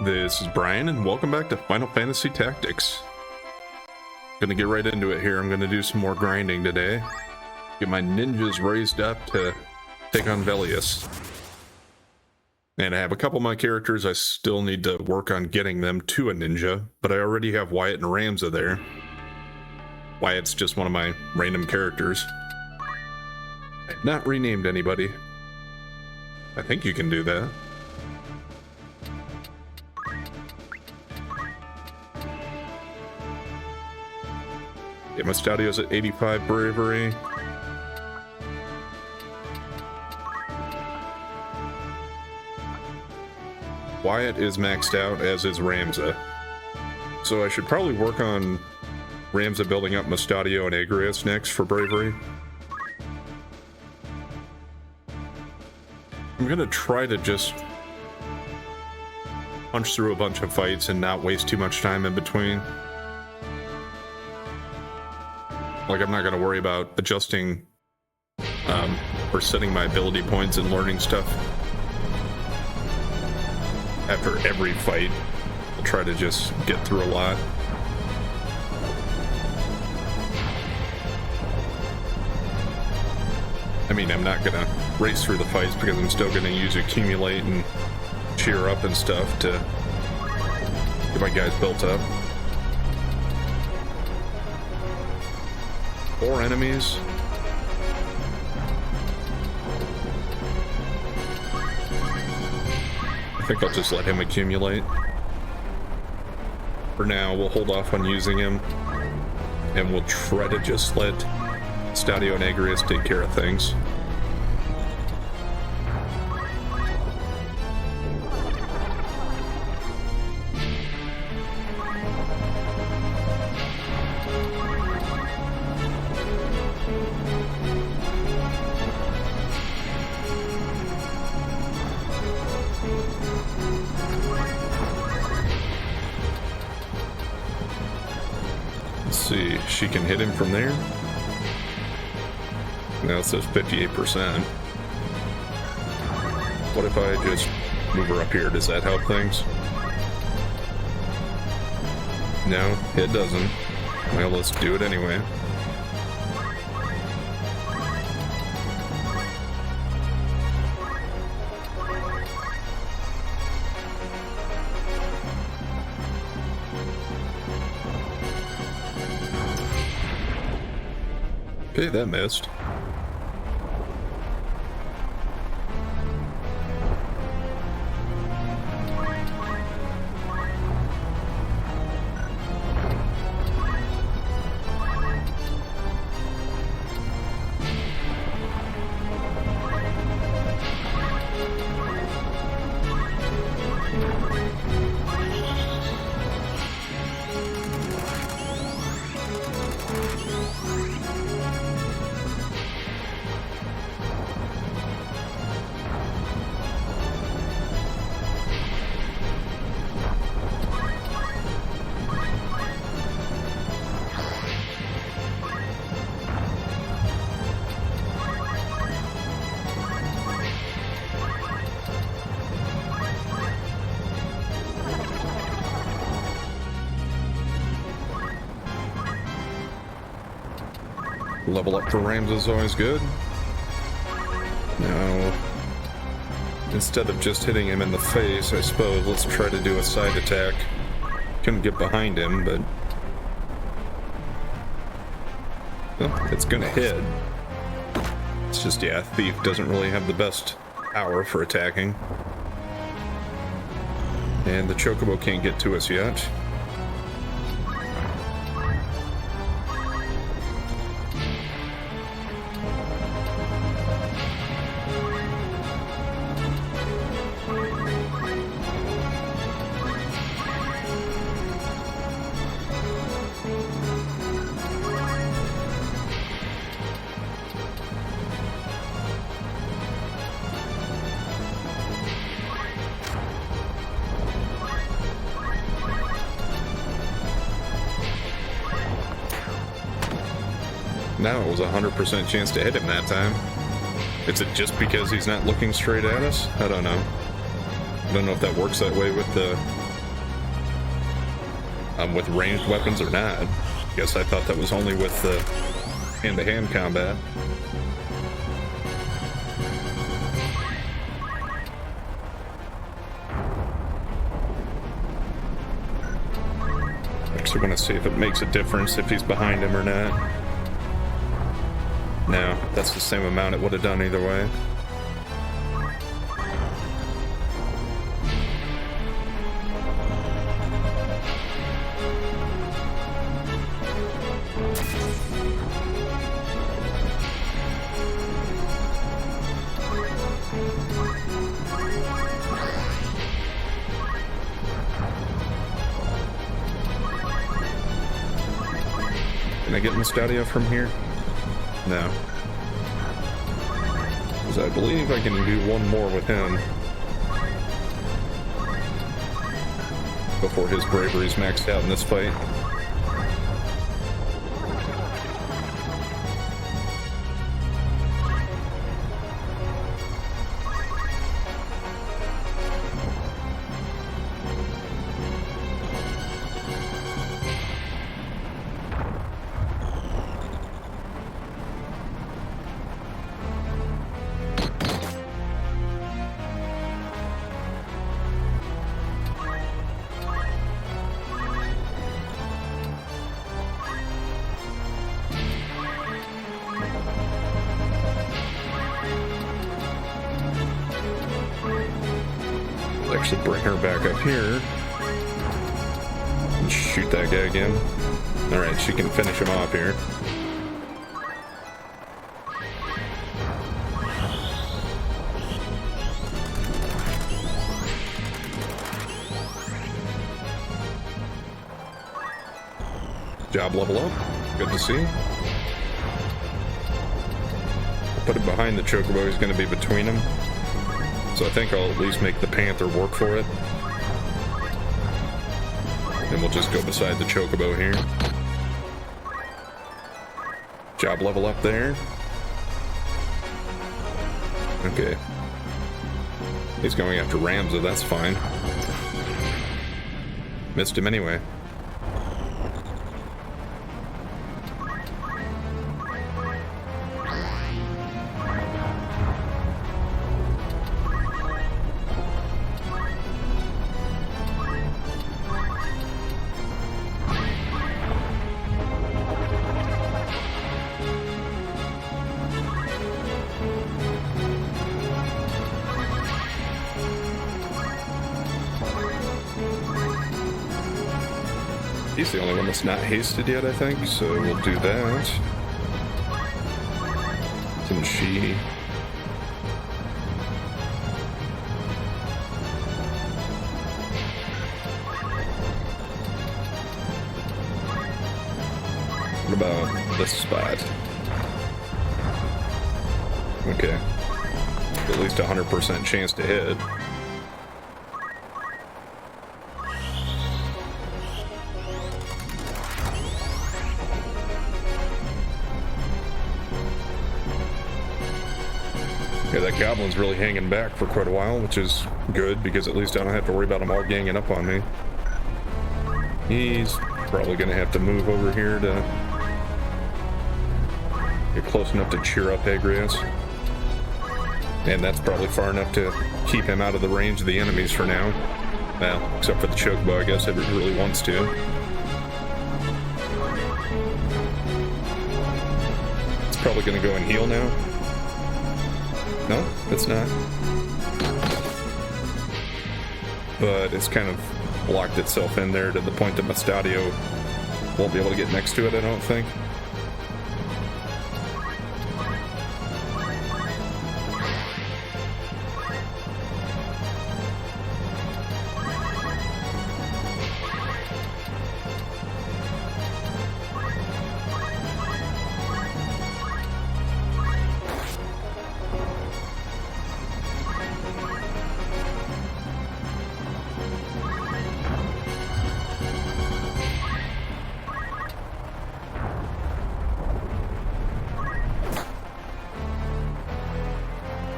This is Brian, and welcome back to Final Fantasy Tactics. Gonna get right into it here. I'm gonna do some more grinding today. Get my ninjas raised up to take on Velius. And I have a couple of my characters I still need to work on getting them to a ninja, but I already have Wyatt and Ramza there. Wyatt's just one of my random characters. I've not renamed anybody. I think you can do that. Yeah, my Stadio's at 85 bravery. Wyatt is maxed out, as is Ramza. So I should probably work on Ramza building up Mustadio and Agrias next for bravery. I'm gonna try to just punch through a bunch of fights and not waste too much time in between. Like, I'm not going to worry about adjusting or setting my ability points and learning stuff after every fight. I'll try to just get through a lot. I mean, I'm not going to race through the fights because I'm still going to use accumulate and cheer up and stuff to get my guys built up. 4 enemies. I think I'll just let him accumulate. For now, we'll hold off on using him, and we'll try to just let Stadio and Agrias take care of things. See, she can hit him from there. Now it says 58%. What if I just move her up here? Does that help things? No, it doesn't. Well, let's do it anyway. Okay, that missed. Level up for Ramza is always good. Now, instead of just hitting him in the face, I suppose, let's try to do a side attack. Couldn't get behind him, but well, it's gonna hit. It's just, yeah, Thief doesn't really have the best power for attacking. And the Chocobo can't get to us yet. Now it was a 100% chance to hit him that time. Is it just because he's not looking straight at us? I don't know. I don't know if that works that way with the with ranged weapons or not. Guess I thought that was only with the hand-to-hand combat. Actually want to see if it makes a difference if he's behind him or not. No, that's the same amount it would have done either way. Can I get Mustadio from here? No. Because I believe I can do one more with him before his bravery's maxed out in this fight. Actually bring her back up here and shoot that guy again. Alright, she can finish him off here. Job level up. Good to see. Put it behind the Chocobo. He's going to be between them. So I think I'll at least make the Panther work for it. And we'll just go beside the Chocobo here. Job level up there. Okay. He's going after Ramza, that's fine. Missed him anyway. He's the only one that's not hasted yet, I think, so we'll do that. And she... What about this spot? Okay. At least 100% chance to hit. Yeah, that goblin's really hanging back for quite a while, which is good, because at least I don't have to worry about them all ganging up on me. He's probably going to have to move over here to get close enough to cheer up Agrias. And that's probably far enough to keep him out of the range of the enemies for now. Well, except for the Chocobo, I guess, if it really wants to. It's probably going to go and heal now. No, it's not. But it's kind of locked itself in there to the point that Mustadio won't be able to get next to it, I don't think.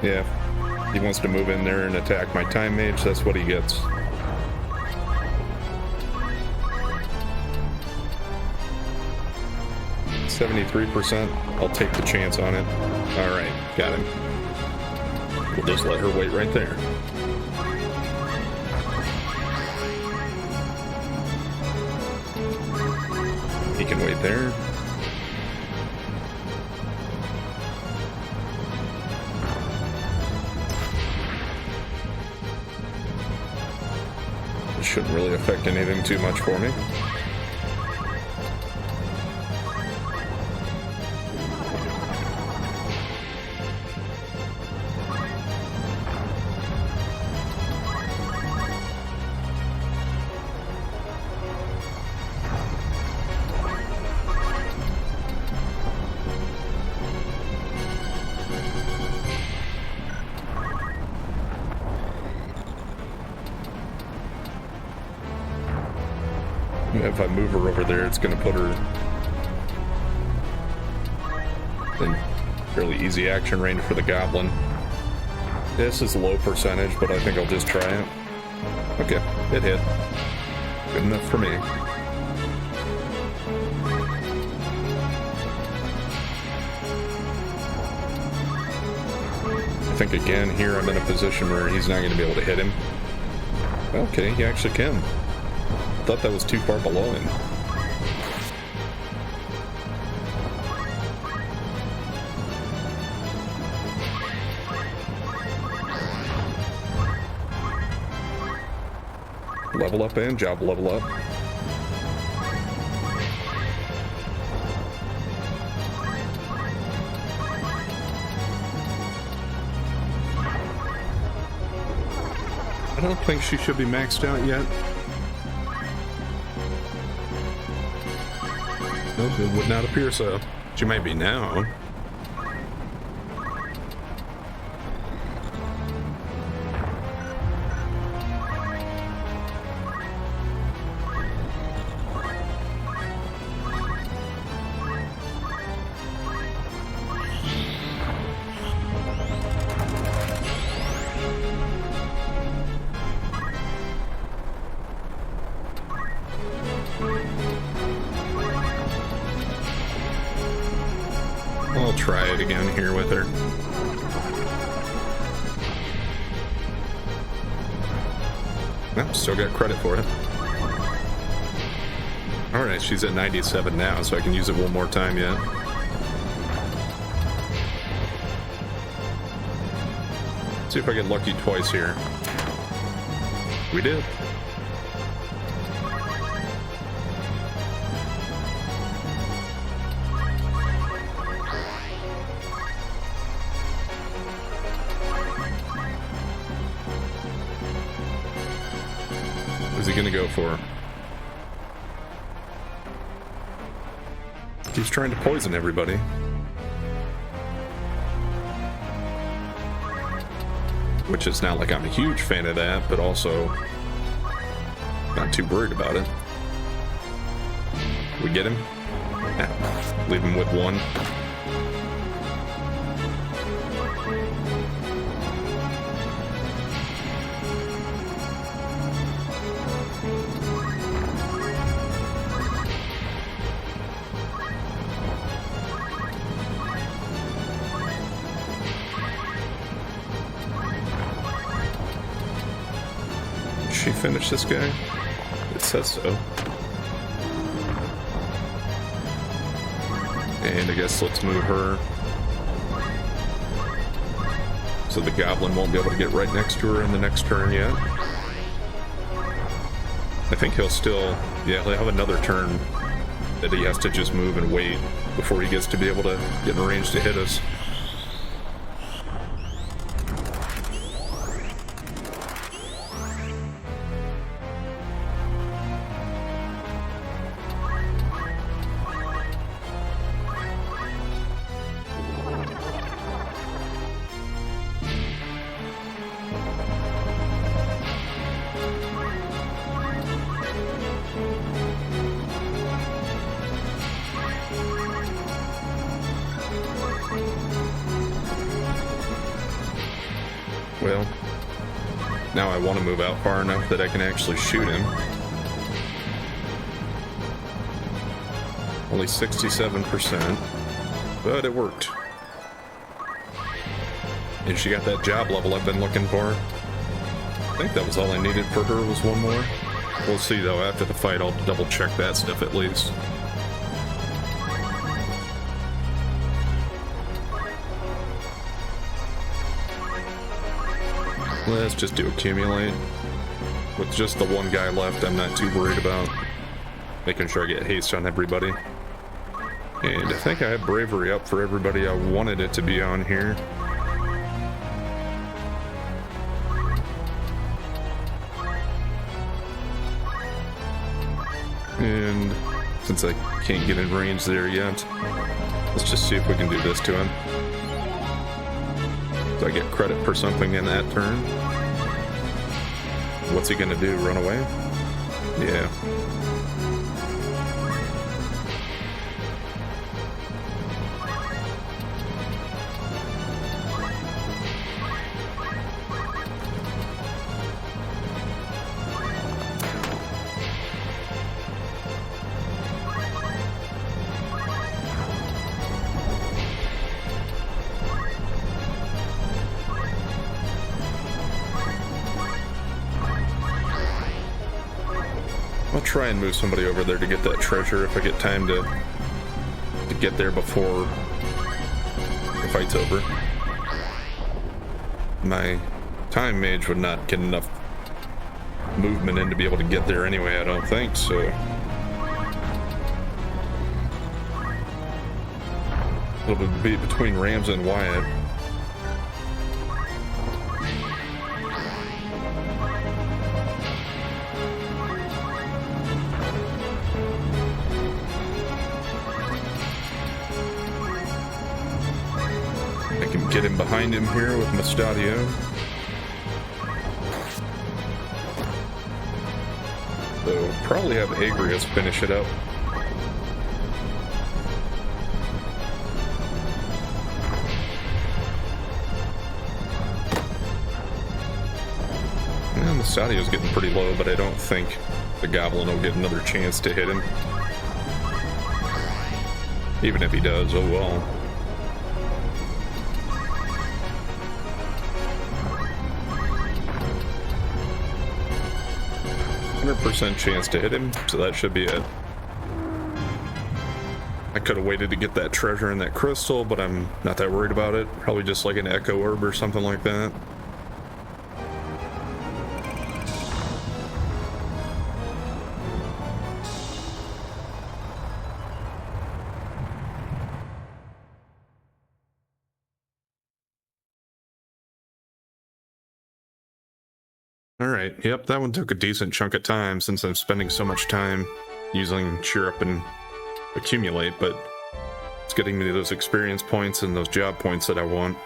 Yeah, he wants to move in there and attack my time mage, that's what he gets. 73%. I'll take the chance on it. Alright, got him. We'll just let her wait right there. He can wait there. It shouldn't really affect anything too much for me. If I move her over there, it's going to put her in fairly easy action range for the goblin. This is low percentage, but I think I'll just try it. Okay, it hit. Good enough for me. I think again here I'm in a position where he's not going to be able to hit him. Okay, he actually can. Thought that was too far below him. Level up and job level up. I don't think she should be maxed out yet. Nope, it would not appear so. She might be now. I'll try it again here with her. Nope, still got credit for it. Alright, she's at 97 now, so I can use it one more time yet. See if I get lucky twice here. We did. What's he gonna go for? He's trying to poison everybody. Which is not like I'm a huge fan of that, but also not too worried about it. We get him? Nah, leave him with one. She finish this guy? It says so. And I guess let's move her so the goblin won't be able to get right next to her in the next turn yet. I think he'll still, yeah, he'll have another turn that he has to just move and wait before he gets to be able to get in range to hit us. Well, now I want to move out far enough that I can actually shoot him. Only 67%, but it worked. And she got that job level I've been looking for. I think that was all I needed for her, was one more. We'll see though, after the fight I'll double check that stuff at least. Let's just do accumulate. With just the one guy left, I'm not too worried about making sure I get haste on everybody. And I think I have bravery up for everybody I wanted it to be on here. And since I can't get in range there yet, let's just see if we can do this to him. Do I get credit for something in that turn? What's he gonna do, run away? Yeah. I'll try and move somebody over there to get that treasure if I get time to get there before the fight's over. My time mage would not get enough movement in to be able to get there anyway, I don't think, so. It'll be between Rams and Wyatt. Get him behind him here with Mustadio. So probably have Agrias finish it up. And Mustadio's getting pretty low, but I don't think the Goblin will get another chance to hit him. Even if he does, oh well. 100% chance to hit him, so that should be it. I could have waited to get that treasure and that crystal, but I'm not that worried about it. Probably just like an echo orb or something like that. Alright, yep, that one took a decent chunk of time since I'm spending so much time using cheer up and accumulate, but it's getting me those experience points and those job points that I want.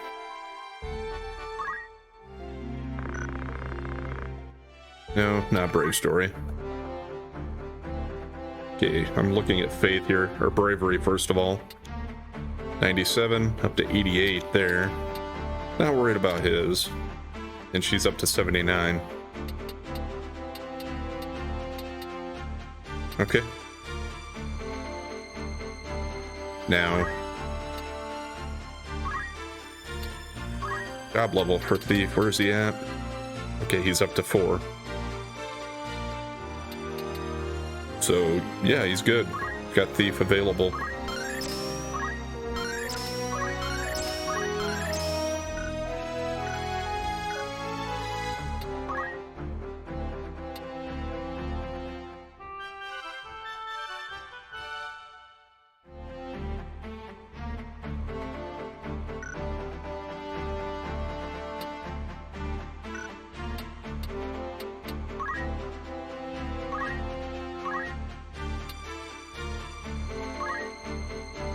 No, not Brave Story. Okay, I'm looking at Faith here, or Bravery first of all. 97, up to 88 there. Not worried about his. And she's up to 79. Okay. Now, job level for Thief, where's he at? Okay, he's up to 4. So, yeah, he's good. Got Thief available.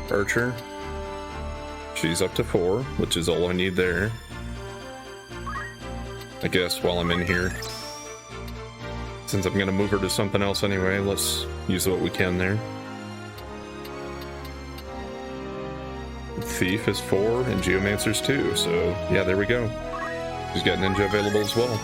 Archer. She's up to 4, which is all I need there. I guess while I'm in here, since I'm gonna move her to something else anyway, let's use what we can there. Thief is 4 and Geomancer's 2, so yeah, there we go. She's got Ninja available as well.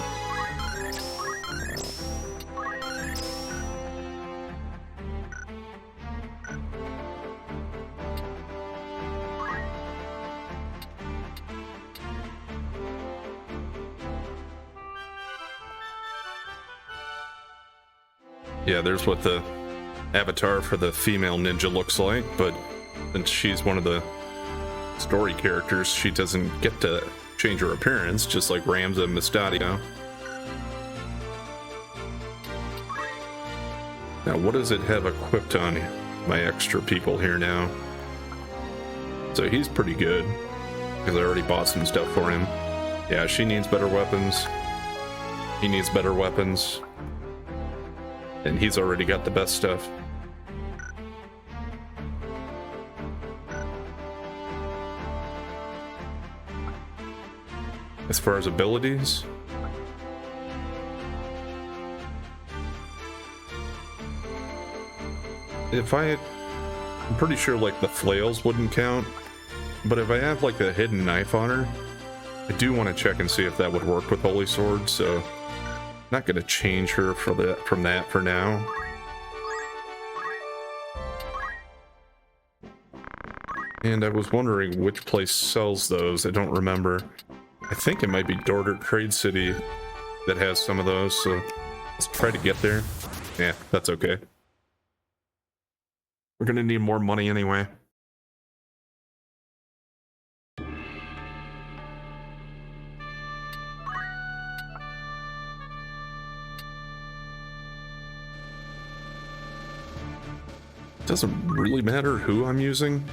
Yeah, there's what the avatar for the female ninja looks like, but since she's one of the story characters, she doesn't get to change her appearance, just like Ramza and Mystadio. Now, what does it have equipped on my extra people here now? So he's pretty good, because I already bought some stuff for him. Yeah, she needs better weapons. He needs better weapons. And he's already got the best stuff. As far as abilities, I'm pretty sure like the flails wouldn't count, but if I have like a hidden knife on her, I do want to check and see if that would work with Holy Sword, so not going to change her from that for now. And I was wondering which place sells those. I don't remember. I think it might be Dordert Trade City that has some of those, so let's try to get there. Yeah, that's okay. We're gonna need more money anyway. Doesn't really matter who I'm using.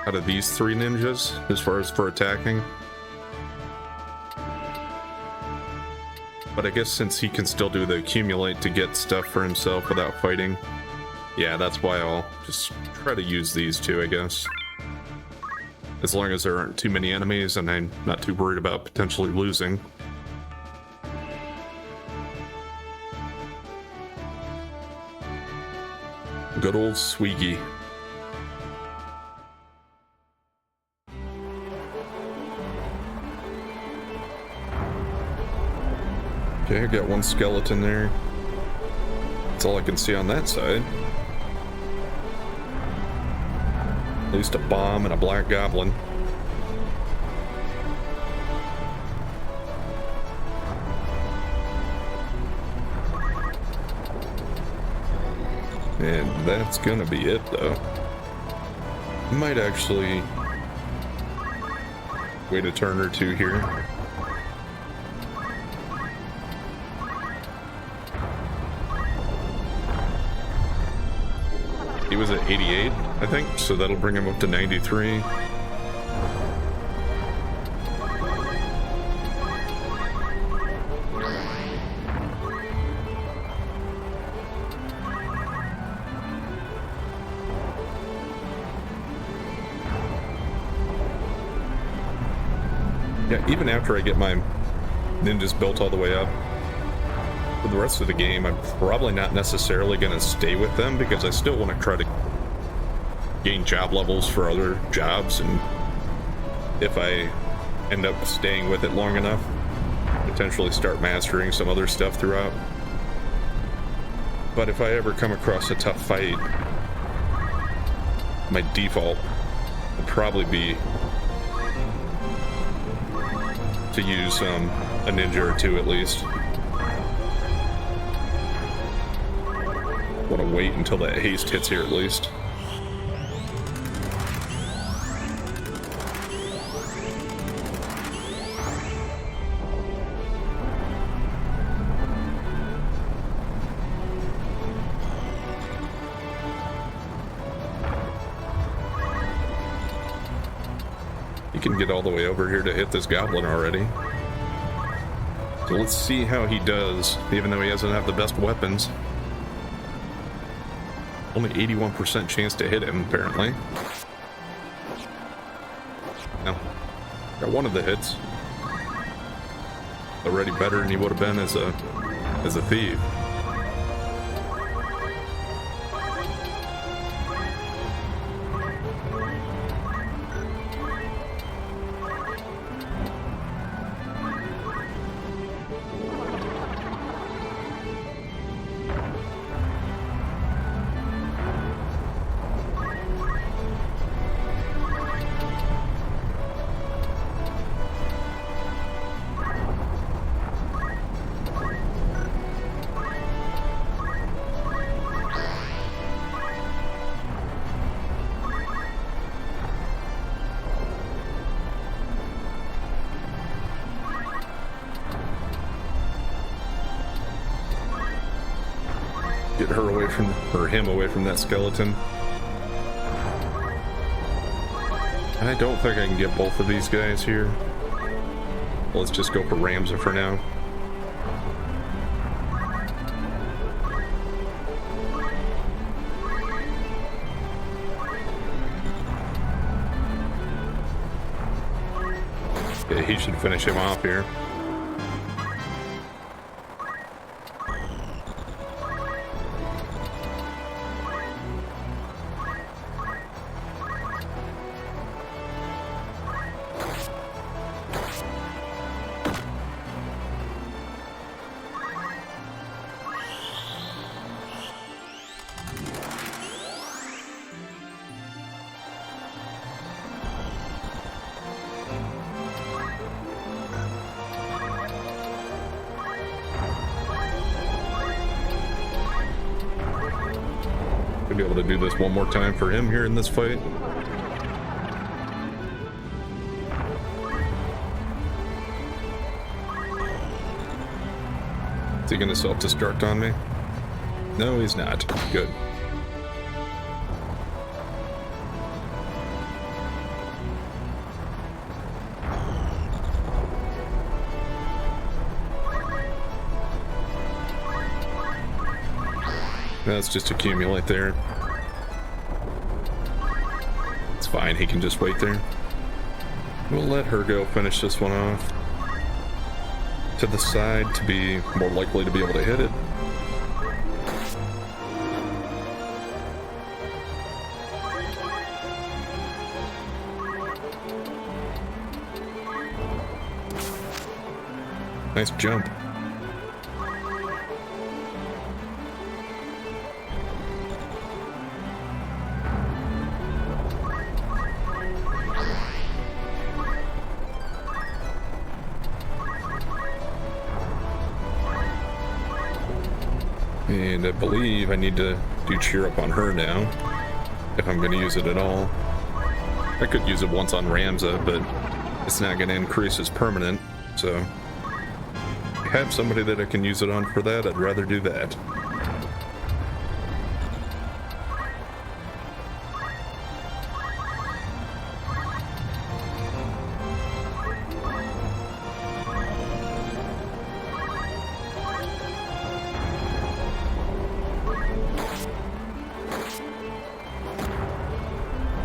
Out of these three ninjas, as far as for attacking. But I guess since he can still do the accumulate to get stuff for himself without fighting, yeah, that's why I'll just try to use these two, I guess. As long as there aren't too many enemies and I'm not too worried about potentially losing. Good old Swiggy. Okay, I got one skeleton there. That's all I can see on that side. At least a bomb and a black goblin. And that's gonna be it, though. Might actually wait a turn or two here. He was at 88, I think, so that'll bring him up to 93. Yeah, even after I get my ninjas built all the way up, for the rest of the game, I'm probably not necessarily going to stay with them because I still want to try to gain job levels for other jobs, and if I end up staying with it long enough, potentially start mastering some other stuff throughout. But if I ever come across a tough fight, my default would probably be to use a ninja or two at least. Want to wait until that haste hits here at least. You can get all the way over here to hit this goblin already. So let's see how he does, even though he doesn't have the best weapons. Only 81% chance to hit him, apparently. No. Got one of the hits. Already better than he would have been as a thief. Get her away from, or him away from that skeleton. I don't think I can get both of these guys here. Let's just go for Ramza for now. Yeah, he should finish him off here. Be able to do this one more time for him here in this fight. Is he gonna self-destruct on me? No, he's not. Good. Let's just accumulate there. It's fine, he can just wait there. We'll let her go finish this one off. To the side to be more likely to be able to hit it. Nice jump. And I believe I need to do cheer up on her now, if I'm going to use it at all. I could use it once on Ramza, but it's not going to increase as permanent, so if I have somebody that I can use it on for that, I'd rather do that.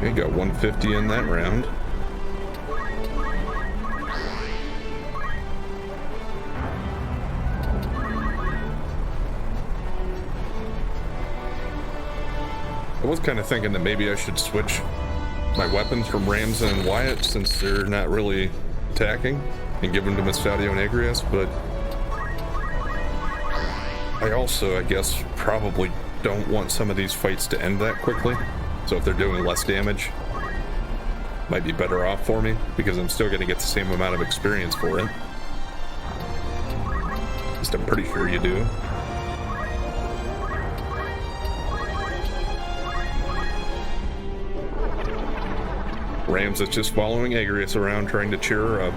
We got 150 in that round. I was kind of thinking that maybe I should switch my weapons from Ramza and Wyatt since they're not really attacking and give them to Mestadio and Agrias, but I also, I guess, probably don't want some of these fights to end that quickly. So if they're doing less damage, might be better off for me, because I'm still going to get the same amount of experience for it. At least I'm pretty sure you do. Rams is just following Agrias around, trying to cheer her up.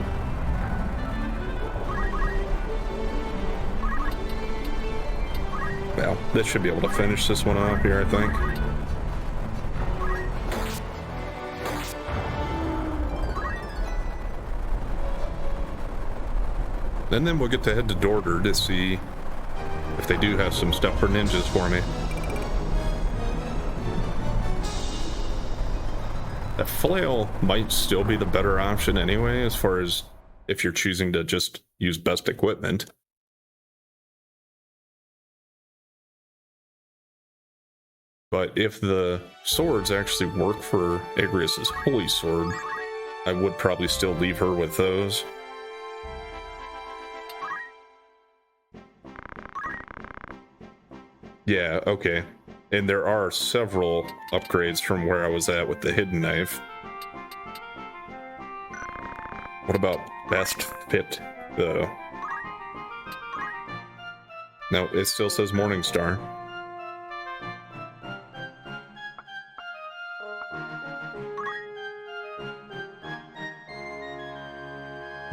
Well, this should be able to finish this one off here, I think. And then we'll get to head to Dorder to see if they do have some stuff for ninjas for me. A flail might still be the better option anyway, as far as if you're choosing to just use best equipment. But if the swords actually work for Agrias' holy sword, I would probably still leave her with those. Yeah, okay. And there are several upgrades from where I was at with the hidden knife. What about best fit, though? No, it still says Morningstar.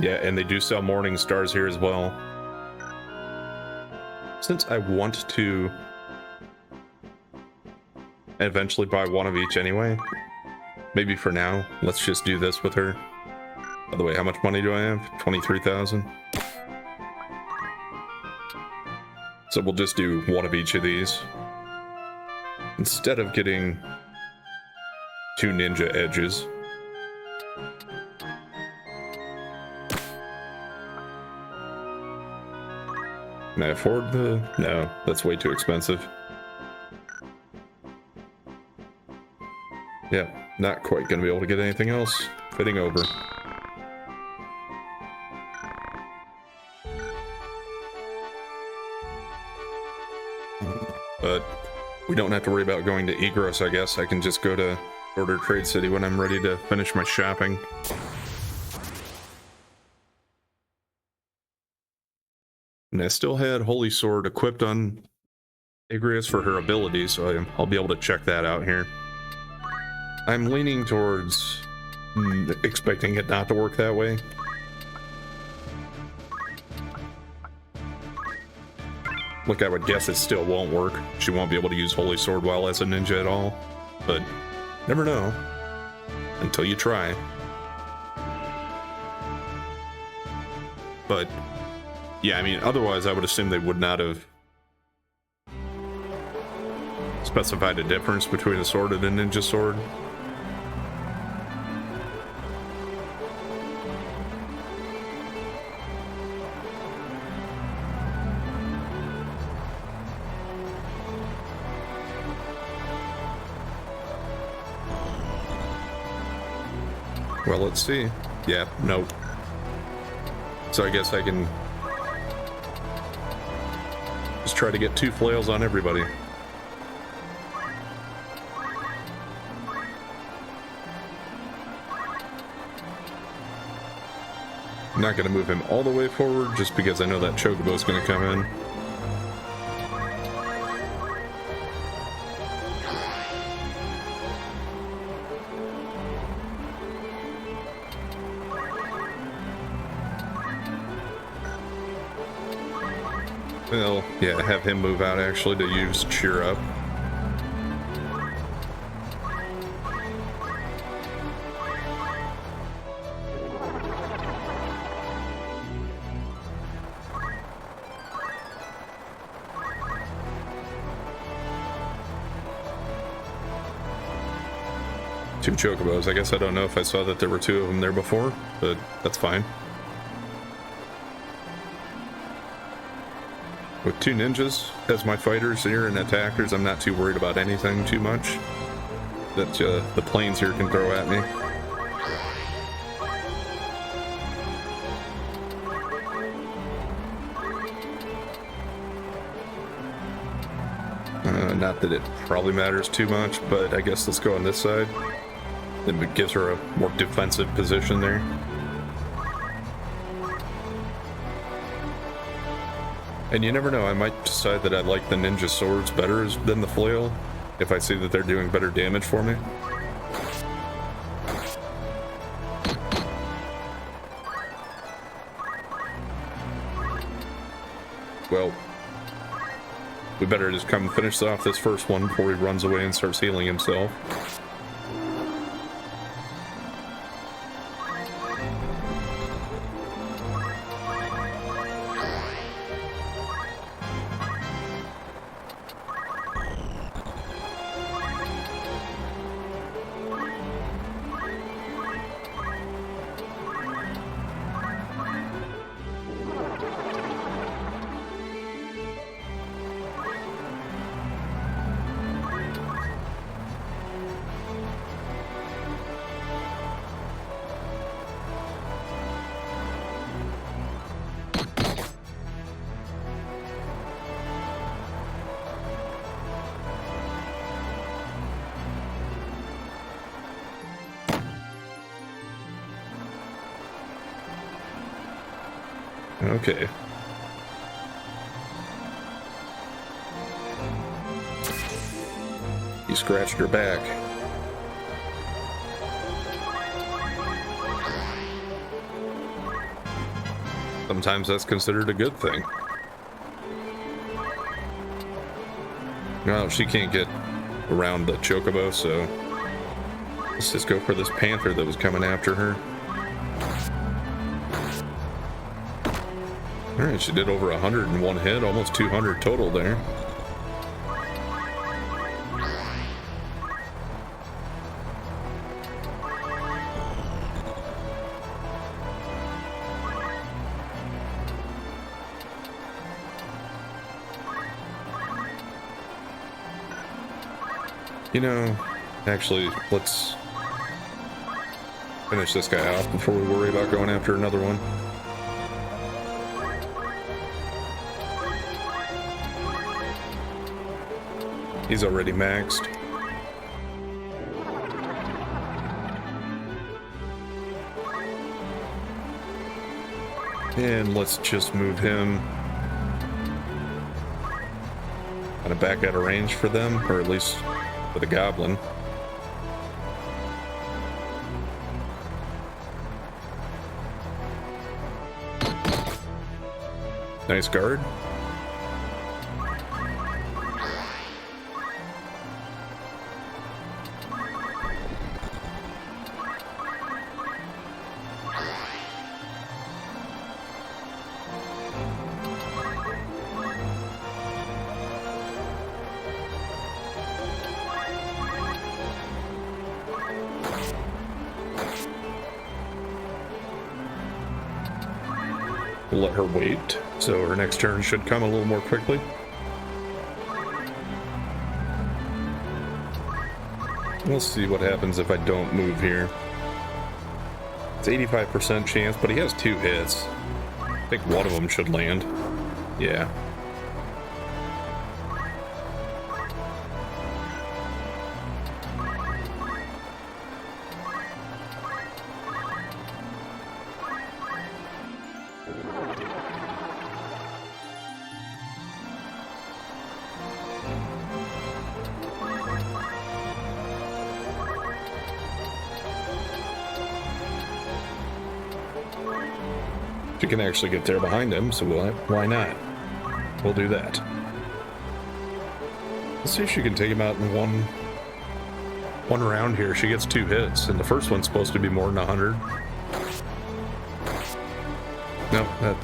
Yeah, and they do sell Morningstars here as well. Since I want to and eventually buy one of each anyway. Maybe for now, let's just do this with her. By the way, how much money do I have? 23,000. So we'll just do one of each of these. Instead of getting 2 ninja edges. Can I afford the... No, that's way too expensive. Yeah, not quite gonna be able to get anything else fitting over. But we don't have to worry about going to Egros, I guess. I can just go to Order Trade City when I'm ready to finish my shopping. And I still had Holy Sword equipped on Igrius for her ability, so I'll be able to check that out here. I'm leaning towards expecting it not to work that way. Look, I would guess it still won't work. She won't be able to use Holy Sword while as a ninja at all. But never know until you try. But yeah, I mean, otherwise I would assume they would not have specified a difference between a sword and a ninja sword. Well, let's see. Yeah, nope. So I guess I can just try to get 2 flails on everybody. I'm not going to move him all the way forward just because I know that Chocobo is going to come in. Well, yeah, have him move out actually to use Cheer Up. Two Chocobos. I guess I don't know if I saw that there were 2 of them there before, but that's fine. With 2 ninjas as my fighters here and attackers, I'm not too worried about anything too much that the planes here can throw at me. Not that it probably matters too much, but I guess let's go on this side. It gives her a more defensive position there. And you never know, I might decide that I like the ninja swords better than the flail if I see that they're doing better damage for me. Well, we better just come finish off this first one before he runs away and starts healing himself. Okay. You scratched her back. Sometimes that's considered a good thing. No, she can't get around the chocobo, so let's just go for this panther that was coming after her. Alright, she did over 100 in one hit, almost 200 total there. You know, actually, let's finish this guy off before we worry about going after another one. He's already maxed. And let's just move him kind of back out of range for them, or at least for the goblin. Nice guard. We'll let her wait, so her next turn should come a little more quickly. We'll see what happens if I don't move here. It's 85% chance, but he has 2 hits. I think one of them should land. Yeah. She can actually get there behind him, so why not? We'll do that. Let's see if she can take him out in one round here. She gets 2 hits, and the first one's supposed to be more than 100. No, that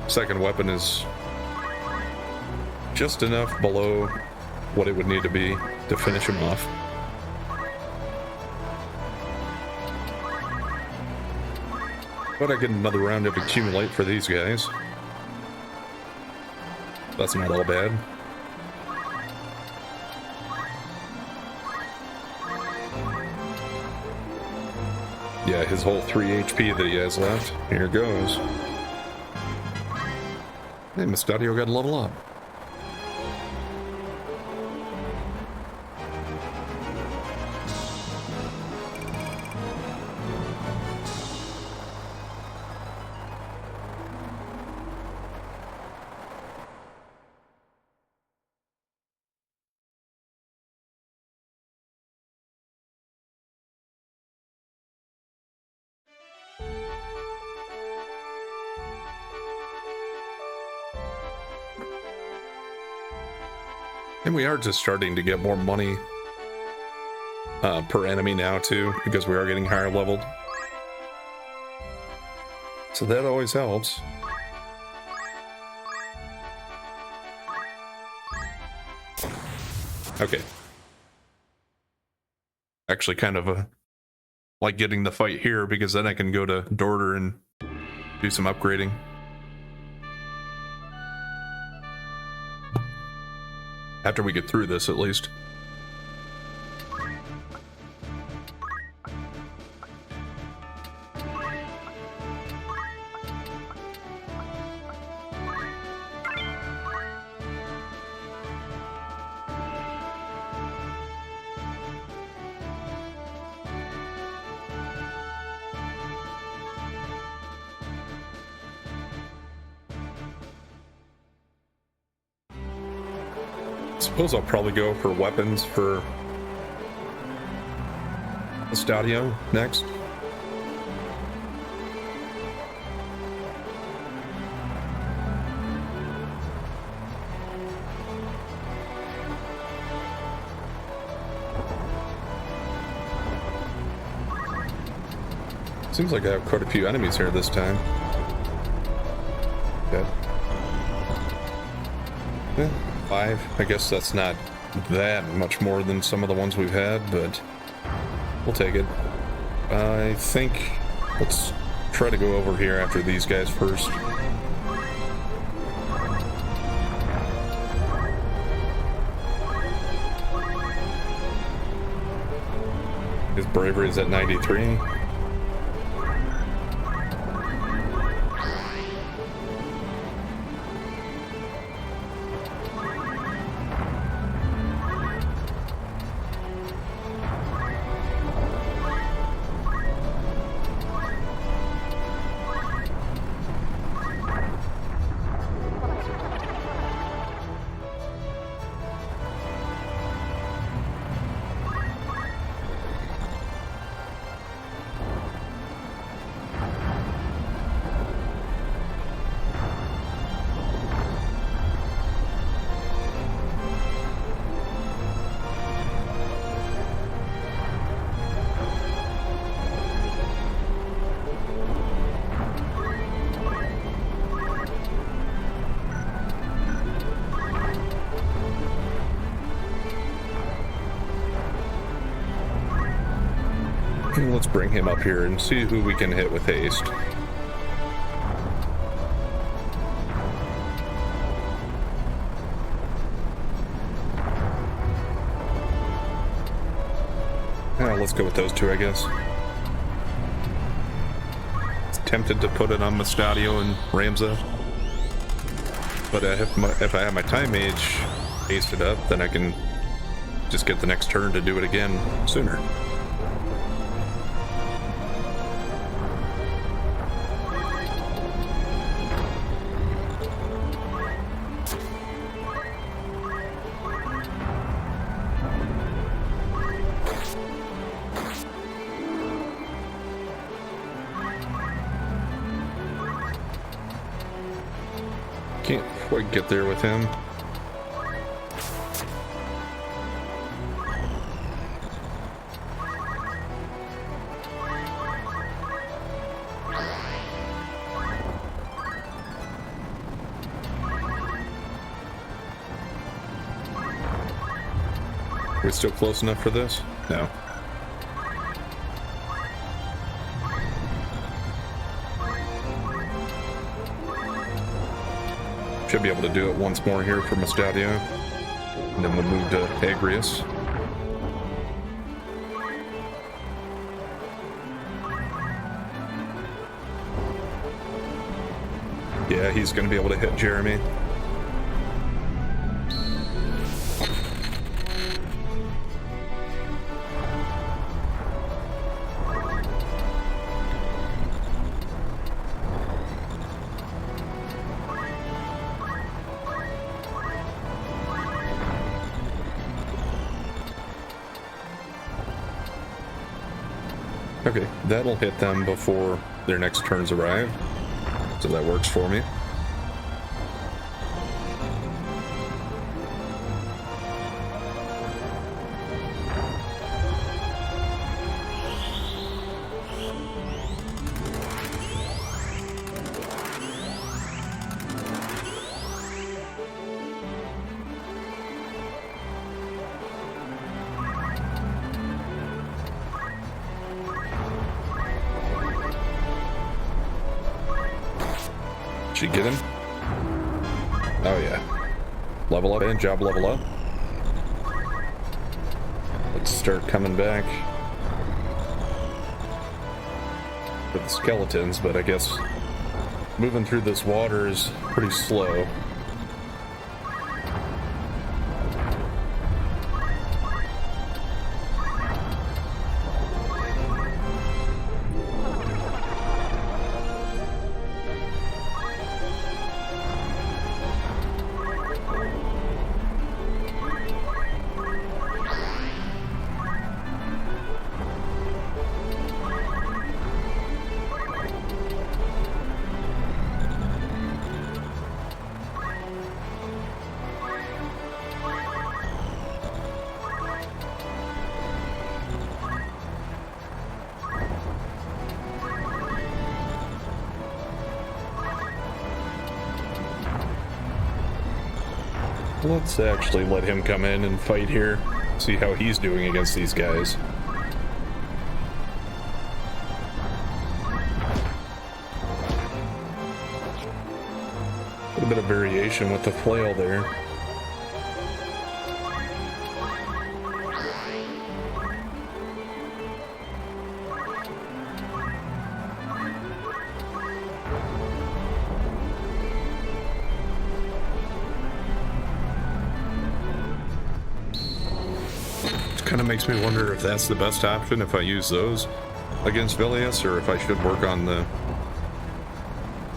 second weapon is just enough below what it would need to be to finish him off. But I get another round of accumulate for these guys. That's not all bad. Yeah, his whole 3 HP that he has left. Here goes. Hey, Mustadio got to level up. And we are just starting to get more money per enemy now too, because we are getting higher leveled. So that always helps. Okay. Actually kind of like getting the fight here, because then I can go to Dorter and do some upgrading. After we get through this, at least. Suppose I'll probably go for weapons for Estadio next. Seems like I have quite a few enemies here this time. Okay. 5. I guess that's not that much more than some of the ones we've had, but we'll take it. I think let's try to go over here after these guys first. His bravery is at 93. Let's bring him up here and see who we can hit with haste. Let's go with those two, I guess. Tempted to put it on Mustadio and Ramza, but if I have my time mage hasted up, then I can just get the next turn to do it again sooner. Can't quite get there with him. Are we still close enough for this? No. Should be able to do it once more here for Mustadio, and then we'll move to Agrius. Yeah, he's going to be able to hit Jeremy. Okay, that'll hit them before their next turns arrive, so that works for me. Did you get him? Oh yeah. Level up and job level up. Let's start coming back with the skeletons, but I guess moving through this water is pretty slow. Let's actually let him come in and fight here. See how he's doing against these guys. A little bit of variation with the flail there. Kind of makes me wonder if that's the best option, if I use those against Velius, or if I should work on the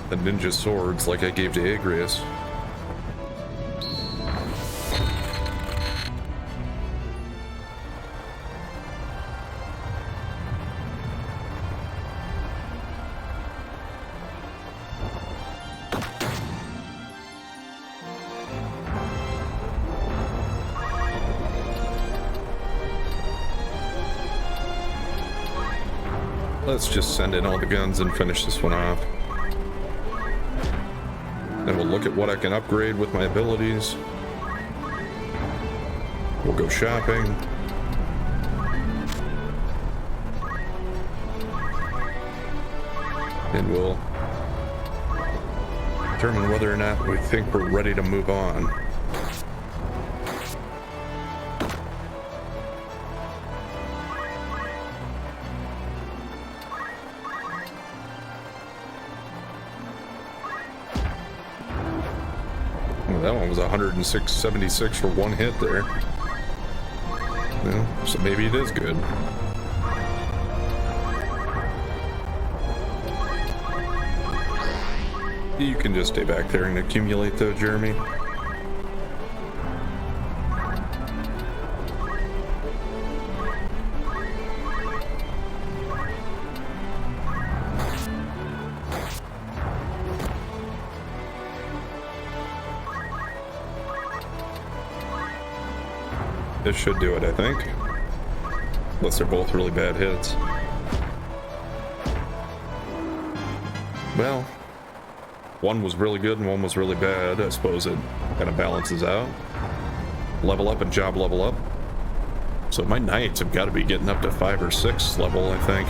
ninja swords like I gave to Agrius. Let's just send in all the guns and finish this one off. Then we'll look at what I can upgrade with my abilities. We'll go shopping. And we'll determine whether or not we think we're ready to move on. That one was 106.76 for one hit there. Yeah, so maybe it is good. You can just stay back there and accumulate though, Jeremy. This should do it, I think. Unless they're both really bad hits. Well, one was really good and one was really bad. I suppose it kind of balances out. Level up and job level up. So my knights have got to be getting up to 5 or 6 level, I think.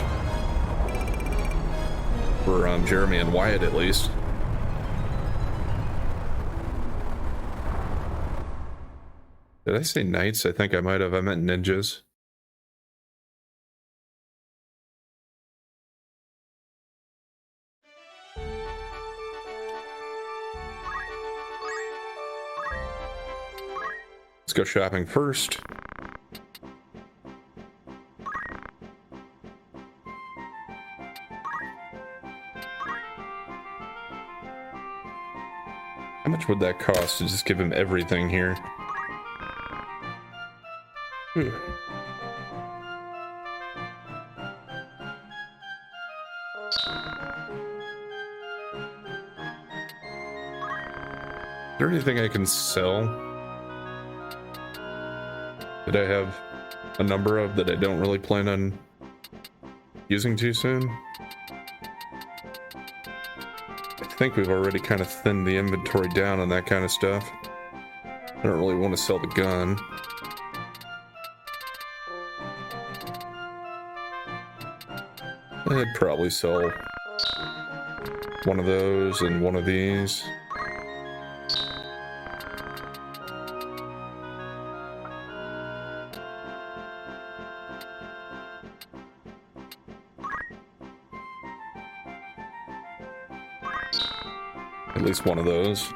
For Jeremy and Wyatt, at least. Did I say knights? I think I might have. I meant ninjas. Let's go shopping first. How much would that cost to just give him everything here? Is there anything I can sell that I have a number of that I don't really plan on using too soon? I think we've already kind of thinned the inventory down on that kind of stuff. I don't really want to sell the gun. I'd probably sell one of those and one of these. At least one of those.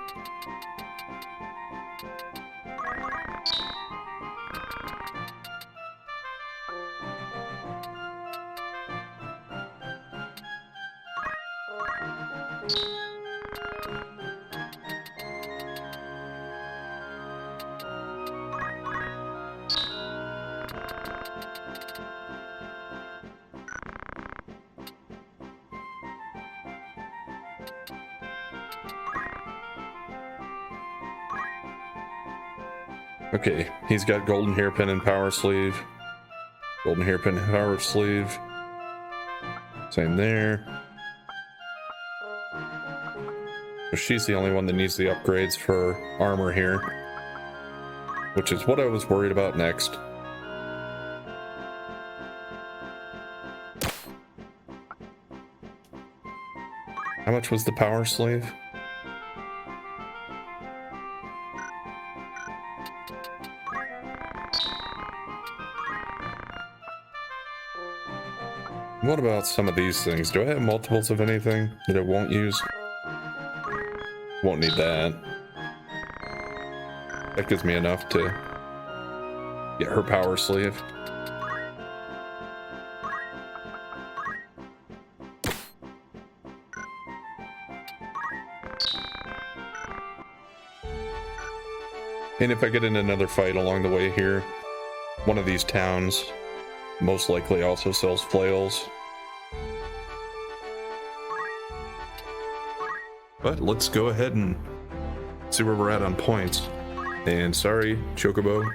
Okay, he's got golden hairpin and power sleeve. Golden hairpin and power sleeve. Same there. So she's the only one that needs the upgrades for armor here. which is what I was worried about next. How much was the power slave? What about some of these things? Do I have multiples of anything that I won't use? Won't need that. That gives me enough to get her power sleeve. And if I get in another fight along the way here, one of these towns most likely also sells flails. But let's go ahead and see where we're at on points. And sorry, Chocobo,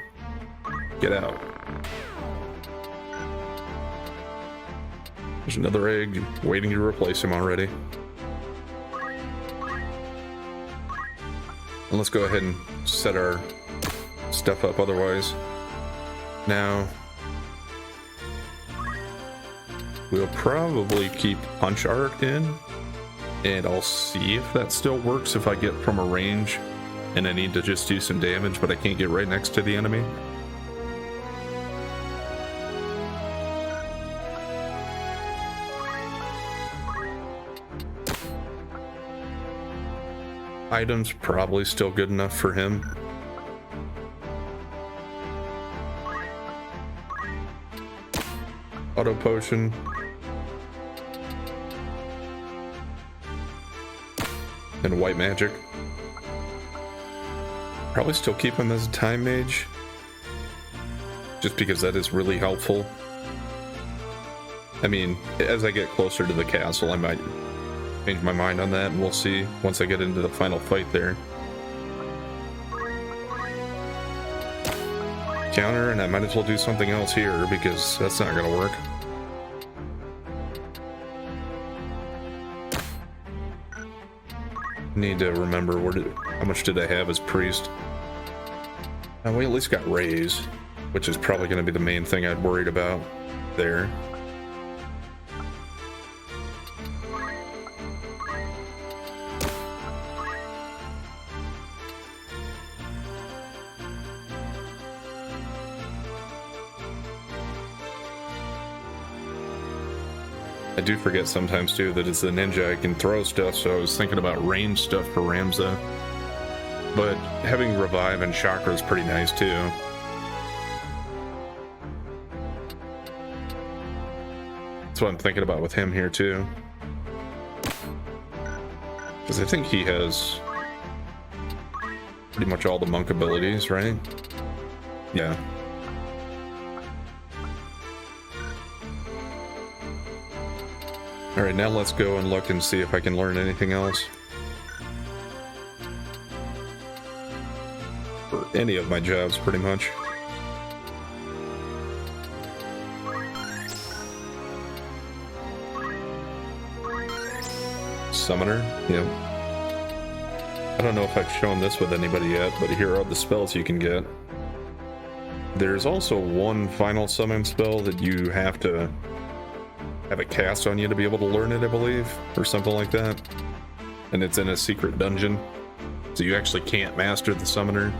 get out. There's another egg waiting to replace him already. And let's go ahead and set our stuff up otherwise. Now, we'll probably keep Punch Art in, and I'll see if that still works if I get from a range and I need to just do some damage, but I can't get right next to the enemy. Items probably still good enough for him. Auto potion. And white magic. Probably still keep him as a time mage, just because that is really helpful. I mean, as I get closer to the castle, I might change my mind on that, and we'll see once I get into the final fight there. Counter, and I might as well do something else here because that's not gonna work. Need to remember how much did I have as priest. And we at least got raise, which is probably going to be the main thing I'd worried about there. I do forget sometimes too that it's the ninja I can throw stuff, so I was thinking about range stuff for Ramza. But having revive and chakra is pretty nice too. That's what I'm thinking about with him here too. Because I think he has pretty much all the monk abilities, right? Yeah. Alright, now let's go and look and see if I can learn anything else. For any of my jobs, pretty much. Summoner? Yep. I don't know if I've shown this with anybody yet, but here are the spells you can get. There's also one final summon spell that you have to have it cast on you to be able to learn it, I believe, or something like that. And it's in a secret dungeon, so you actually can't master the summoner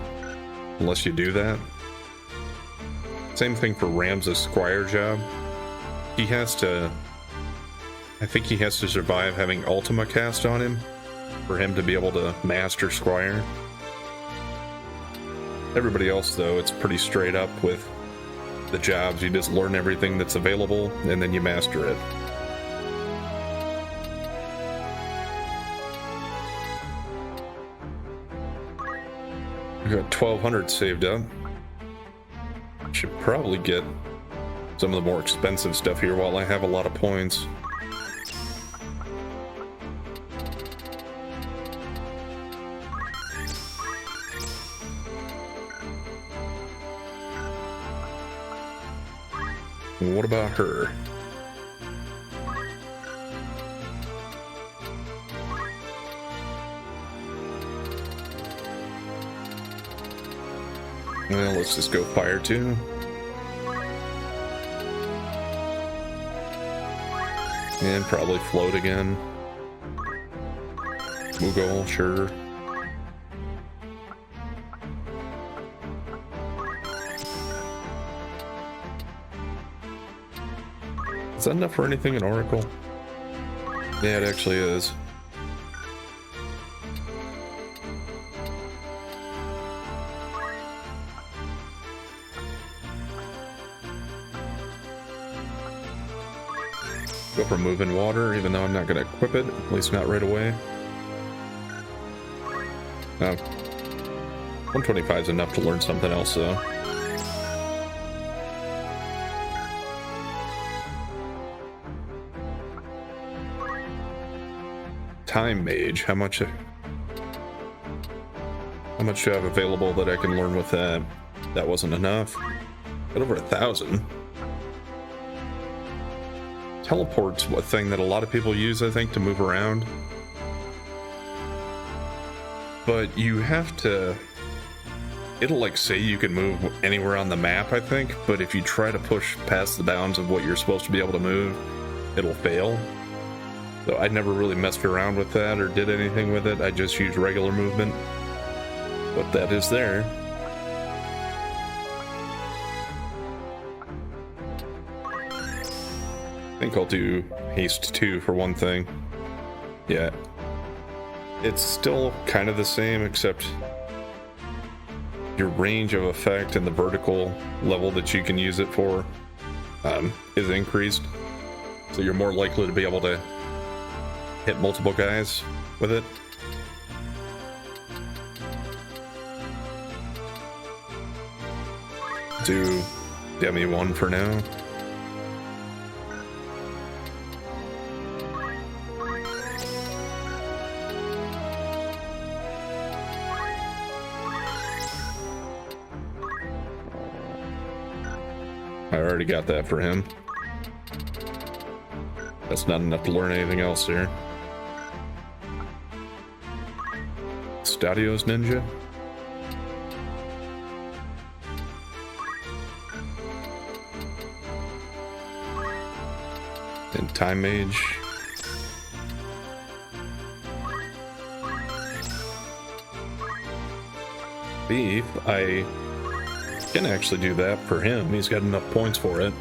unless you do that. Same thing for Ramza's squire job. He has to, I think he has to survive having Ultima cast on him for him to be able to master squire. Everybody else, though, it's pretty straight up with the jobs. You just learn everything that's available and then you master it. I got 1200 saved up. Should probably get some of the more expensive stuff here while I have a lot of points. What about her? Well, let's just go fire too. And probably float again. Moogle, sure. Is that enough for anything in Oracle? Yeah, it actually is. Go for moving water, even though I'm not going to equip it, at least not right away. 125 is enough to learn something else, though. Time Mage, how much do I have available that I can learn with that? That wasn't enough. Got over 1,000. Teleport's a thing that a lot of people use, I think, to move around. But you have to... It'll, like, say you can move anywhere on the map, I think, but if you try to push past the bounds of what you're supposed to be able to move, it'll fail. So I never really messed around with that or did anything with it. I just used regular movement. But that is there. I think I'll do haste 2 for one thing. Yeah. It's still kind of the same, except your range of effect and the vertical level that you can use it for is increased. So you're more likely to be able to hit multiple guys with it. Do Demi 1 for now. I already got that for him. That's not enough to learn anything else here. Stadio's Ninja. And Time Mage. Thief, I can actually do that for him. He's got enough points for it.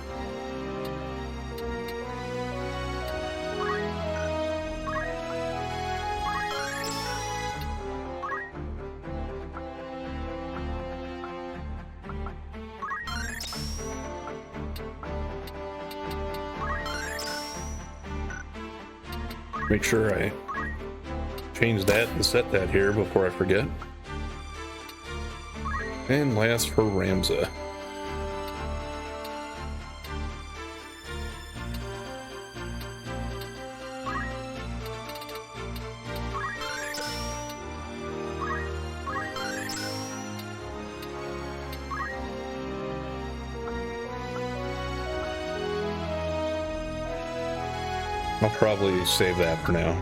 Make sure I change that and set that here before I forget. And last for Ramza. I'll probably save that for now.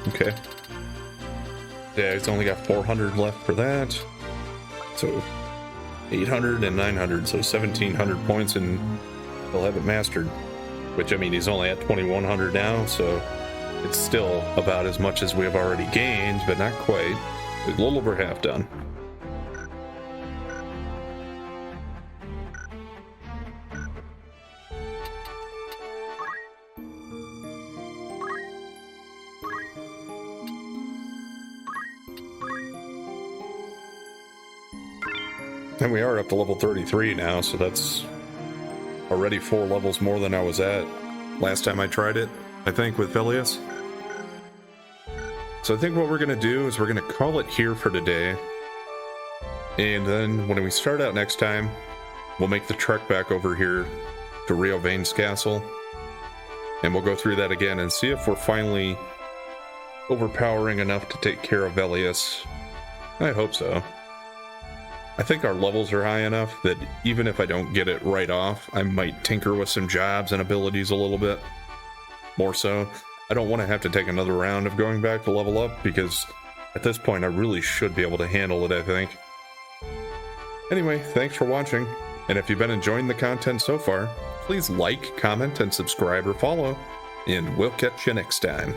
Okay. Yeah, it's only got 400 left for that. So 800 and 900, so 1,700 points, and he'll have it mastered. Which, I mean, he's only at 2,100 now, so it's still about as much as we have already gained, but not quite. A little over half done. And we are up to level 33 now, so that's already 4 levels more than I was at last time I tried it, I think, with Velius. So I think what we're going to do is we're going to call it here for today. And then when we start out next time, we'll make the trek back over here to Rio Vane's castle. And we'll go through that again and see if we're finally overpowering enough to take care of Velius. I hope so. I think our levels are high enough that even if I don't get it right off, I might tinker with some jobs and abilities a little bit more so. I don't want to have to take another round of going back to level up, because at this point I really should be able to handle it, I think. Anyway, thanks for watching, and if you've been enjoying the content so far, please like, comment, and subscribe or follow, and we'll catch you next time.